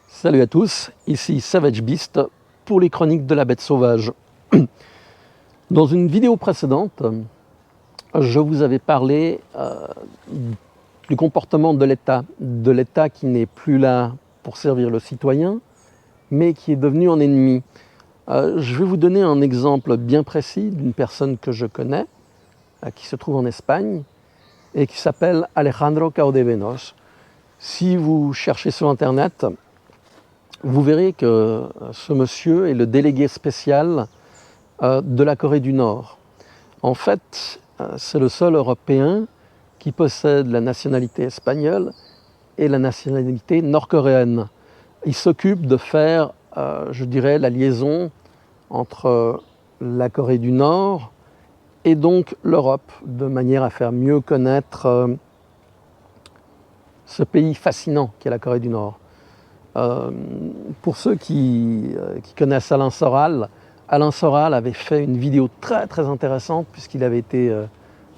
Salut à tous, ici Savage Beast pour les chroniques de la bête sauvage. Dans une vidéo précédente, je vous avais parlé du comportement de l'État qui n'est plus là pour servir le citoyen, mais qui est devenu un ennemi. Je vais vous donner un exemple bien précis d'une personne que je connais, qui se trouve en Espagne, et qui s'appelle Alejandro Caudevenos. Si vous cherchez sur Internet, vous verrez que ce monsieur est le délégué spécial de la Corée du Nord. En fait, c'est le seul Européen qui possède la nationalité espagnole et la nationalité nord-coréenne. Il s'occupe de faire, je dirais, la liaison entre la Corée du Nord et donc l'Europe, de manière à faire mieux connaître ce pays fascinant qu'est la Corée du Nord. Pour ceux qui connaissent Alain Soral avait fait une vidéo très très intéressante puisqu'il avait été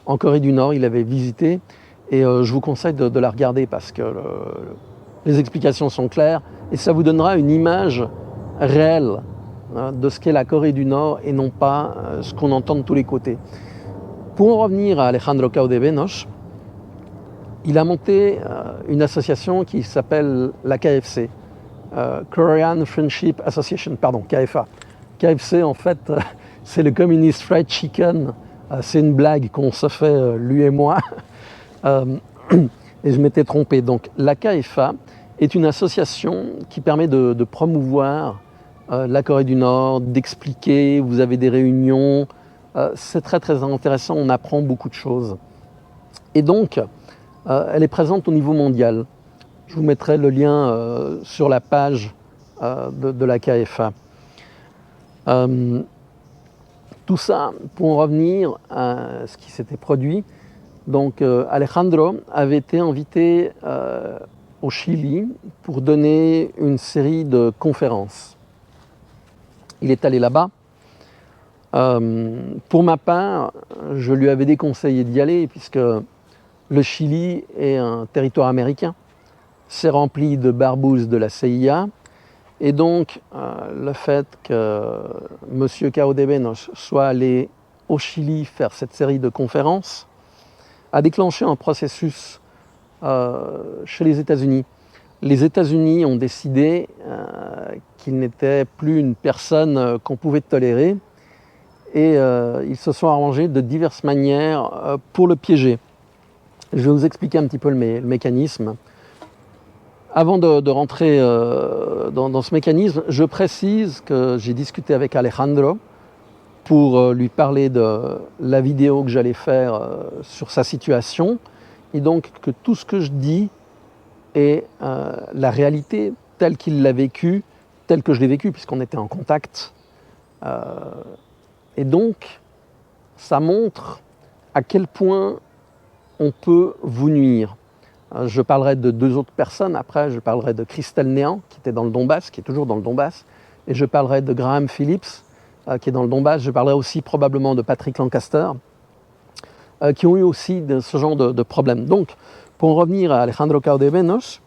en Corée du Nord, il avait visité et je vous conseille de la regarder parce que les explications sont claires et ça vous donnera une image réelle de ce qu'est la Corée du Nord et non pas ce qu'on entend de tous les côtés. Pour en revenir à Alejandro Caudevenos, il a monté une association qui s'appelle la KFC. Korean Friendship Association, pardon, KFA. KFC, en fait, c'est le Communist Fried Chicken. C'est une blague qu'on se fait, lui et moi. Et je m'étais trompé. Donc, la KFA est une association qui permet de promouvoir la Corée du Nord, d'expliquer. Vous avez des réunions. C'est très, très intéressant. On apprend beaucoup de choses. Et donc, elle est présente au niveau mondial. Je vous mettrai le lien sur la page de la KFA. Tout ça pour en revenir à ce qui s'était produit. Donc Alejandro avait été invité au Chili pour donner une série de conférences. Il est allé là-bas. Pour ma part, je lui avais déconseillé d'y aller puisque le Chili est un territoire américain. C'est rempli de barbouzes de la CIA. Et donc, le fait que M. Caudevenos soit allé au Chili faire cette série de conférences a déclenché un processus chez les États-Unis. Les États-Unis ont décidé qu'il n'était plus une personne qu'on pouvait tolérer et ils se sont arrangés de diverses manières pour le piéger. Je vais vous expliquer un petit peu le mécanisme. Avant de rentrer dans ce mécanisme, je précise que j'ai discuté avec Alejandro pour lui parler de la vidéo que j'allais faire sur sa situation et donc que tout ce que je dis est la réalité telle qu'il l'a vécue, telle que je l'ai vécue puisqu'on était en contact. Et donc, ça montre à quel point on peut vous nuire. Je parlerai de deux autres personnes, après je parlerai de Christelle Néant, qui était dans le Donbass, qui est toujours dans le Donbass, et je parlerai de Graham Phillips, qui est dans le Donbass, je parlerai aussi probablement de Patrick Lancaster, qui ont eu aussi ce genre de problèmes. Donc, pour en revenir à Alejandro Caudevenos,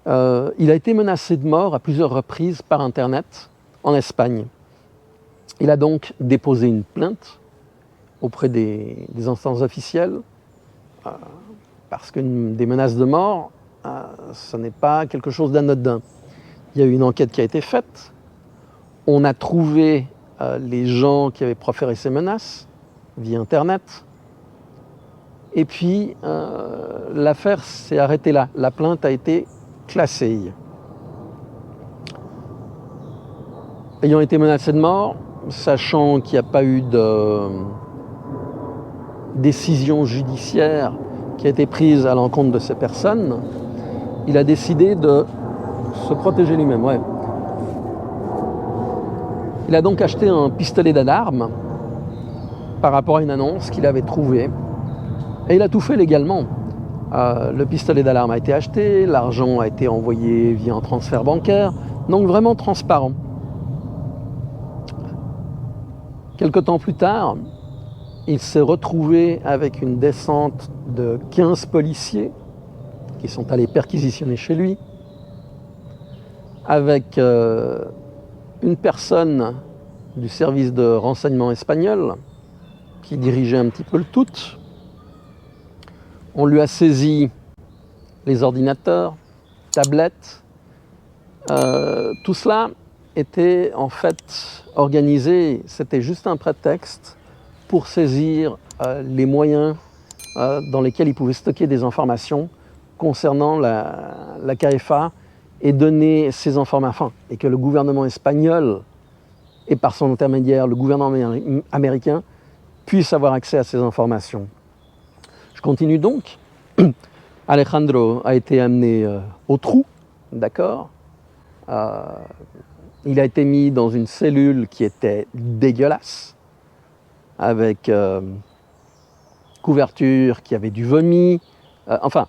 il a été menacé de mort à plusieurs reprises par Internet en Espagne. Il a donc déposé une plainte auprès des instances officielles, parce que des menaces de mort, ce n'est pas quelque chose d'anodin. Il y a eu une enquête qui a été faite, on a trouvé les gens qui avaient proféré ces menaces via Internet, et puis l'affaire s'est arrêtée là, la plainte a été classée. Ayant été menacé de mort, sachant qu'il n'y a pas eu de décision judiciaire qui a été prise à l'encontre de ces personnes, il a décidé de se protéger lui-même. Ouais. Il a donc acheté un pistolet d'alarme par rapport à une annonce qu'il avait trouvée Et il a tout fait légalement. Le pistolet d'alarme a été acheté, l'argent a été envoyé via un transfert bancaire, donc vraiment transparent. Quelque temps plus tard, il s'est retrouvé avec une descente de 15 policiers qui sont allés perquisitionner chez lui, avec une personne du service de renseignement espagnol qui dirigeait un petit peu le tout. On lui a saisi les ordinateurs, tablettes. Tout cela était en fait organisé, c'était juste un prétexte pour saisir les moyens dans lesquels il pouvait stocker des informations concernant la KFA et donner ces informations, et que le gouvernement espagnol, et par son intermédiaire le gouvernement américain, puisse avoir accès à ces informations. Je continue donc. Alejandro a été amené au trou, d'accord. Il a été mis dans une cellule qui était dégueulasse, avec couverture qui avait du vomi, enfin,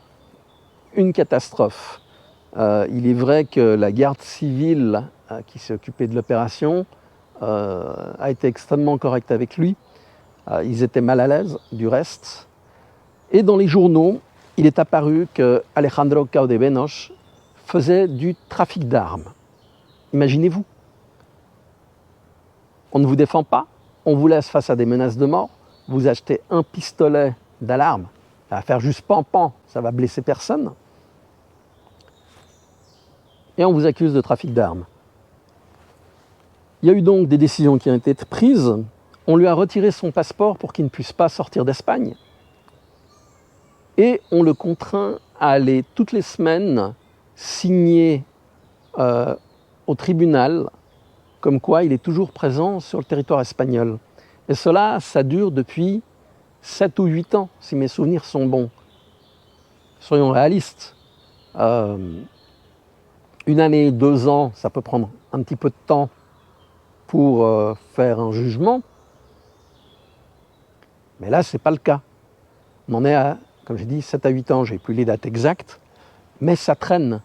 une catastrophe. Il est vrai que la garde civile qui s'est occupée de l'opération a été extrêmement correcte avec lui. Ils étaient mal à l'aise du reste. Et dans les journaux, il est apparu que Alejandro Caudebenos faisait du trafic d'armes. Imaginez-vous. On ne vous défend pas, on vous laisse face à des menaces de mort, vous achetez un pistolet d'alarme, ça va faire juste pan-pan, ça va blesser personne. Et on vous accuse de trafic d'armes. Il y a eu donc des décisions qui ont été prises. On lui a retiré son passeport pour qu'il ne puisse pas sortir d'Espagne. Et on le contraint à aller toutes les semaines signer au tribunal comme quoi il est toujours présent sur le territoire espagnol. Et cela, ça dure depuis 7 ou 8 ans, si mes souvenirs sont bons. Soyons réalistes. 1 année, 2 ans, ça peut prendre un petit peu de temps pour faire un jugement. Mais là, ce n'est pas le cas. On en est à, comme j'ai dit, 7 à 8 ans, je n'ai plus les dates exactes, mais ça traîne.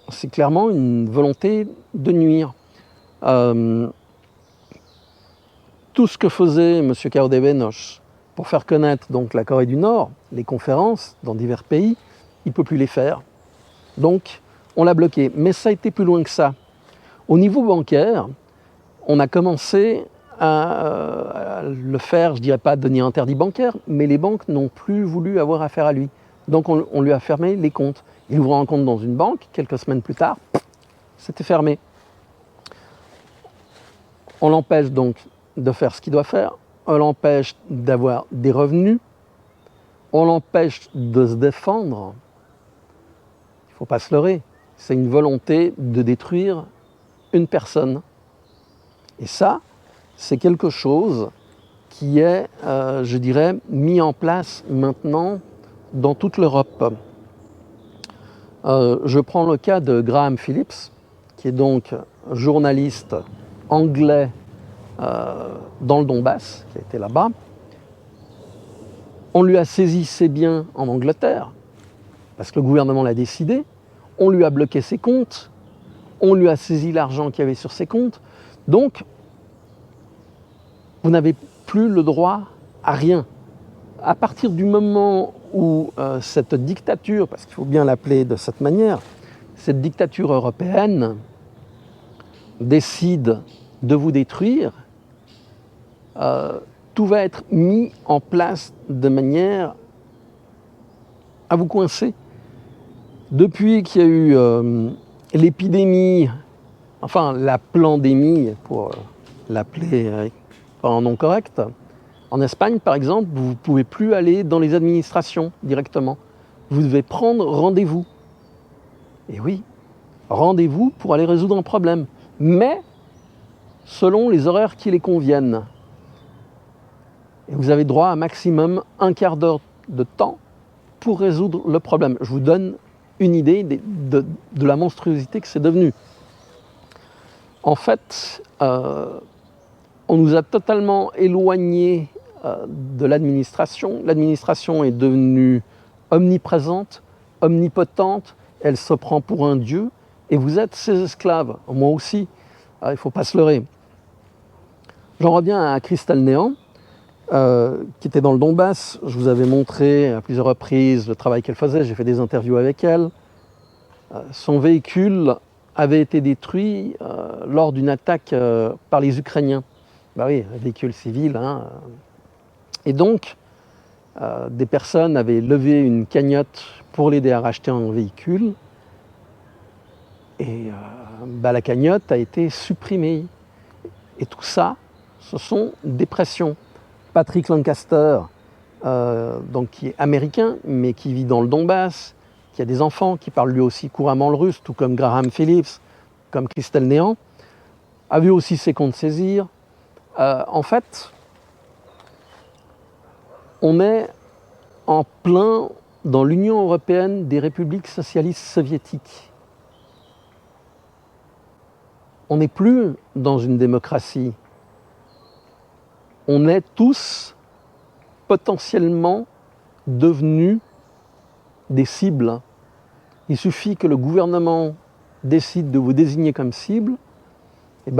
C'est clairement une volonté de nuire. Tout ce que faisait M. Caudebenos pour faire connaître donc, la Corée du Nord, les conférences dans divers pays, il ne peut plus les faire. Donc, on l'a bloqué. Mais ça a été plus loin que ça. Au niveau bancaire, on a commencé à le faire, je ne dirais pas devenir interdit bancaire, mais les banques n'ont plus voulu avoir affaire à lui. Donc on lui a fermé les comptes. Il ouvre un compte dans une banque, quelques semaines plus tard, c'était fermé. On l'empêche donc de faire ce qu'il doit faire, on l'empêche d'avoir des revenus, on l'empêche de se défendre. Il ne faut pas se leurrer, c'est une volonté de détruire une personne. Et ça, c'est quelque chose qui est, je dirais, mis en place maintenant dans toute l'Europe. Je prends le cas de Graham Phillips, qui est donc journaliste anglais dans le Donbass, qui a été là-bas. On lui a saisi ses biens en Angleterre, parce que le gouvernement l'a décidé. On lui a bloqué ses comptes. On lui a saisi l'argent qu'il y avait sur ses comptes. Donc, vous n'avez plus le droit à rien. À partir du moment où cette dictature, parce qu'il faut bien l'appeler de cette manière, cette dictature européenne décide de vous détruire, tout va être mis en place de manière à vous coincer. Depuis qu'il y a eu l'épidémie, enfin la pandémie, pour l'appeler par un nom correct, en Espagne par exemple, vous ne pouvez plus aller dans les administrations directement. Vous devez prendre rendez-vous. Et oui, rendez-vous pour aller résoudre un problème, mais selon les horaires qui les conviennent. Et vous avez droit à maximum 1/4 d'heure de temps pour résoudre le problème. Je vous donne une idée de la monstruosité que c'est devenu. En fait, on nous a totalement éloignés de l'administration. L'administration est devenue omniprésente, omnipotente, elle se prend pour un dieu, et vous êtes ses esclaves, moi aussi, il ne faut pas se leurrer. J'en reviens à Crystal Néant, qui était dans le Donbass. Je vous avais montré à plusieurs reprises le travail qu'elle faisait, j'ai fait des interviews avec elle. Son véhicule avait été détruit lors d'une attaque par les Ukrainiens. Bah oui, un véhicule civil. Hein. Et donc, des personnes avaient levé une cagnotte pour l'aider à racheter un véhicule. Et la cagnotte a été supprimée. Et tout ça, ce sont des pressions. Patrick Lancaster, donc qui est américain, mais qui vit dans le Donbass, qui a des enfants, qui parle lui aussi couramment le russe, tout comme Graham Phillips, comme Crystal Néant, a vu aussi ses comptes saisir. En fait, on est en plein dans l'Union européenne des républiques socialistes soviétiques. On n'est plus dans une démocratie. On est tous potentiellement devenus des cibles. Il suffit que le gouvernement décide de vous désigner comme cible, et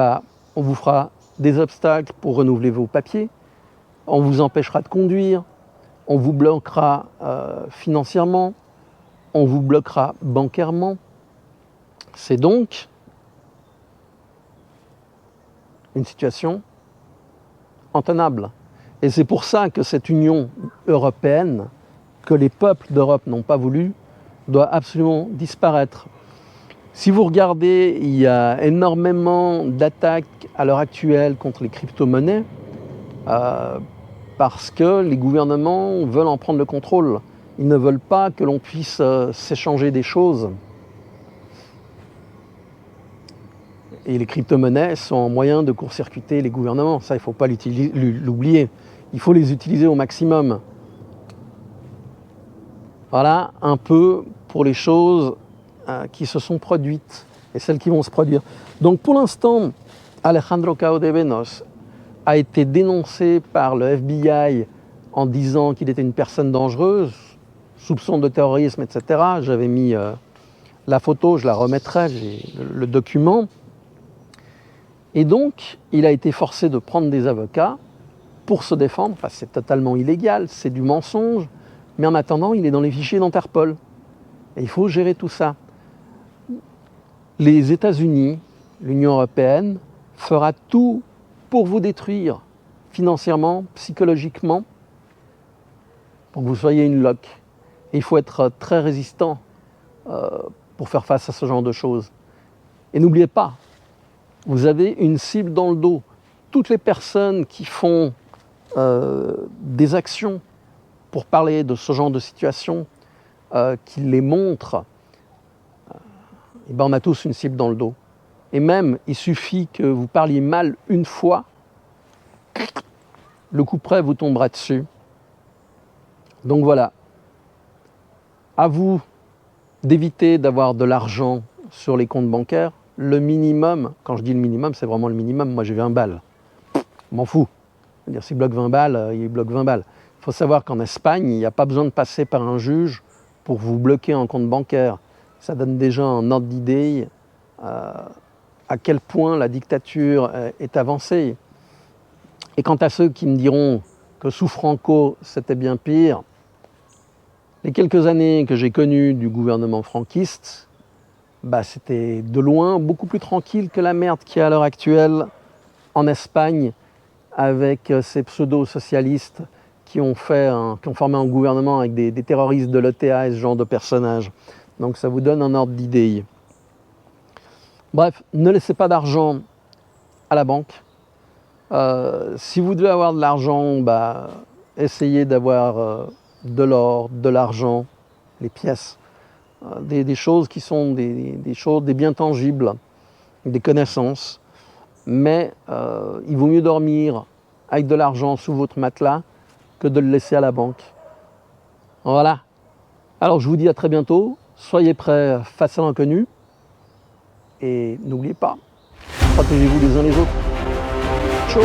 on vous fera des obstacles pour renouveler vos papiers, on vous empêchera de conduire, on vous bloquera financièrement, on vous bloquera bancairement. C'est donc une situation intenable. Et c'est pour ça que cette Union européenne, que les peuples d'Europe n'ont pas voulu, doit absolument disparaître. Si vous regardez, il y a énormément d'attaques à l'heure actuelle contre les crypto-monnaies parce que les gouvernements veulent en prendre le contrôle. Ils ne veulent pas que l'on puisse s'échanger des choses. Et les crypto-monnaies sont un moyen de court-circuiter les gouvernements. Ça, il ne faut pas l'oublier. Il faut les utiliser au maximum. Voilà un peu pour les choses qui se sont produites et celles qui vont se produire. Donc pour l'instant, Alejandro Cao de Ventos a été dénoncé par le FBI en disant qu'il était une personne dangereuse, soupçon de terrorisme, etc. J'avais mis la photo, je la remettrai, j'ai le document. Et donc, il a été forcé de prendre des avocats pour se défendre. Enfin, c'est totalement illégal, c'est du mensonge. Mais en attendant, il est dans les fichiers d'Interpol. Et il faut gérer tout ça. Les États-Unis, l'Union européenne, fera tout pour vous détruire financièrement, psychologiquement, pour que vous soyez une loque. Et il faut être très résistant pour faire face à ce genre de choses. Et n'oubliez pas, vous avez une cible dans le dos. Toutes les personnes qui font des actions pour parler de ce genre de situation, qui les montrent, on a tous une cible dans le dos. Et même, il suffit que vous parliez mal une fois, le coup près vous tombera dessus. Donc voilà, à vous d'éviter d'avoir de l'argent sur les comptes bancaires. Le minimum, quand je dis le minimum, c'est vraiment le minimum. Moi, j'ai 20 balles. Je m'en fous. C'est-à-dire, s'il bloque 20 balles, il bloque 20 balles. Il faut savoir qu'en Espagne, il n'y a pas besoin de passer par un juge pour vous bloquer un compte bancaire. Ça donne déjà un ordre d'idée à quel point la dictature est avancée. Et quant à ceux qui me diront que sous Franco, c'était bien pire, les quelques années que j'ai connues du gouvernement franquiste, c'était de loin beaucoup plus tranquille que la merde qu'il y a à l'heure actuelle en Espagne avec ces pseudo-socialistes qui ont formé un gouvernement avec des terroristes de l'ETA et ce genre de personnages. Donc ça vous donne un ordre d'idée. Bref, ne laissez pas d'argent à la banque. Si vous devez avoir de l'argent, essayez d'avoir de l'or, de l'argent, les pièces, des choses qui sont des biens tangibles, des connaissances. Mais il vaut mieux dormir avec de l'argent sous votre matelas que de le laisser à la banque. Voilà. Alors je vous dis à très bientôt. Soyez prêts face à l'inconnu. Et n'oubliez pas, protégez-vous les uns les autres. Ciao.